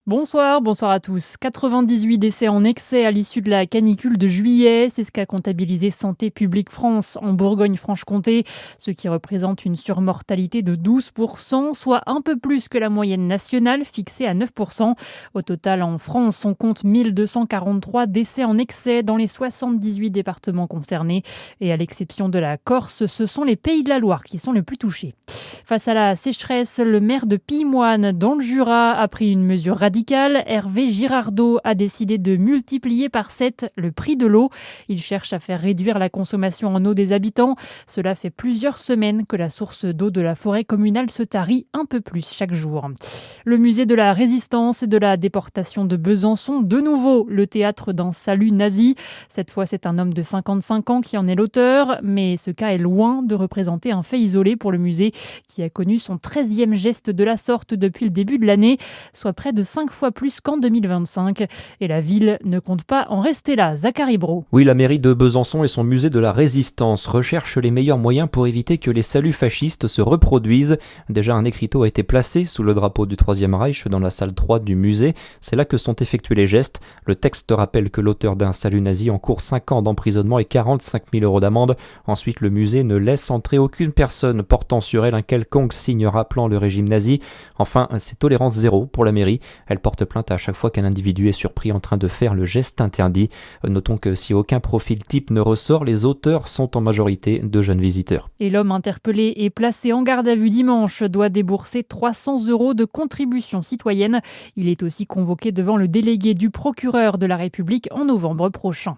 Bonsoir à tous. 98 décès en excès à l'issue de la canicule de juillet, c'est ce qu'a comptabilisé Santé publique France en Bourgogne-Franche-Comté, ce qui représente une surmortalité de 12%, soit un peu plus que la moyenne nationale fixée à 9%. Au total, en France, on compte 1243 décès en excès dans les 78 départements concernés. Et à l'exception de la Corse, ce sont les Pays de la Loire qui sont les plus touchés. Face à la sécheresse, le maire de Pimoine, dans le Jura, a pris une mesure radicale. Hervé Girardot a décidé de multiplier par 7 le prix de l'eau. Il cherche à faire réduire la consommation en eau des habitants. Cela fait plusieurs semaines que la source d'eau de la forêt communale se tarit un peu plus chaque jour. Le musée de la Résistance et de la déportation de Besançon, de nouveau le théâtre d'un salut nazi. Cette fois, c'est un homme de 55 ans qui en est l'auteur, mais ce cas est loin de représenter un fait isolé pour le musée qui a connu son 13e geste de la sorte depuis le début de l'année, soit près de 5 fois plus qu'en 2025. Et la ville ne compte pas en rester là. Zachary Brault. Oui, la mairie de Besançon et son musée de la Résistance recherchent les meilleurs moyens pour éviter que les saluts fascistes se reproduisent. Déjà, un écriteau a été placé sous le drapeau du Troisième Reich dans la salle 3 du musée. C'est là que sont effectués les gestes. Le texte rappelle que l'auteur d'un salut nazi encourt 5 ans d'emprisonnement et 45 000 euros d'amende. Ensuite, le musée ne laisse entrer aucune personne portant sur elle un quelconque signe rappelant le régime nazi. Enfin, c'est tolérance zéro pour la mairie. Elle porte plainte à chaque fois qu'un individu est surpris en train de faire le geste interdit. Notons que si aucun profil type ne ressort, les auteurs sont en majorité de jeunes visiteurs. Et l'homme interpellé et placé en garde à vue dimanche doit débourser 300 euros de contribution citoyenne. Il est aussi convoqué devant le délégué du procureur de la République en novembre prochain.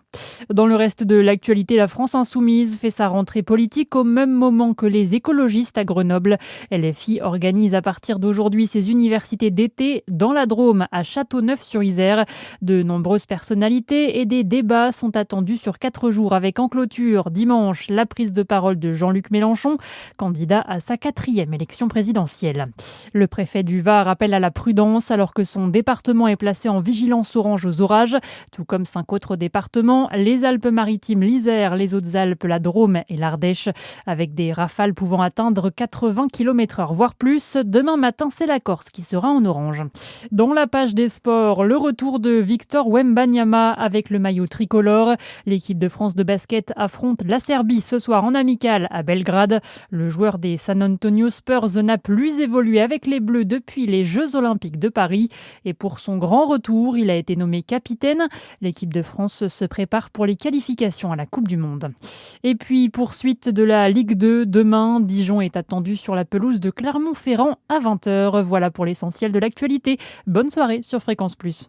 Dans le reste de l'actualité, la France insoumise fait sa rentrée politique au même moment que les écologistes à Grenoble. LFI organise à partir d'aujourd'hui ses universités d'été dans la Drôme à Châteauneuf-sur-Isère. De nombreuses personnalités et des débats sont attendus sur 4 jours avec en clôture dimanche la prise de parole de Jean-Luc Mélenchon, candidat à sa 4e élection présidentielle. Le préfet du Var appelle à la prudence alors que son département est placé en vigilance orange aux orages, tout comme 5 autres départements, les Alpes-Maritimes, l'Isère, les Hautes-Alpes, la Drôme et l'Ardèche, avec des rafales pouvant atteindre 80 km/h, voire plus. Demain matin, c'est la Corse qui sera en orange. Dans la page des sports, le retour de Victor Wembanyama avec le maillot tricolore. L'équipe de France de basket affronte la Serbie ce soir en amical à Belgrade. Le joueur des San Antonio Spurs n'a plus évolué avec les Bleus depuis les Jeux Olympiques de Paris. Et pour son grand retour, il a été nommé capitaine. L'équipe de France se prépare pour les qualifications à la Coupe du Monde. Et puis, poursuite de la Ligue 2. Demain, Dijon est attendu sur la pelouse de Clermont-Ferrand à 20h. Voilà pour l'essentiel de l'actualité. Bonne soirée sur Fréquence Plus.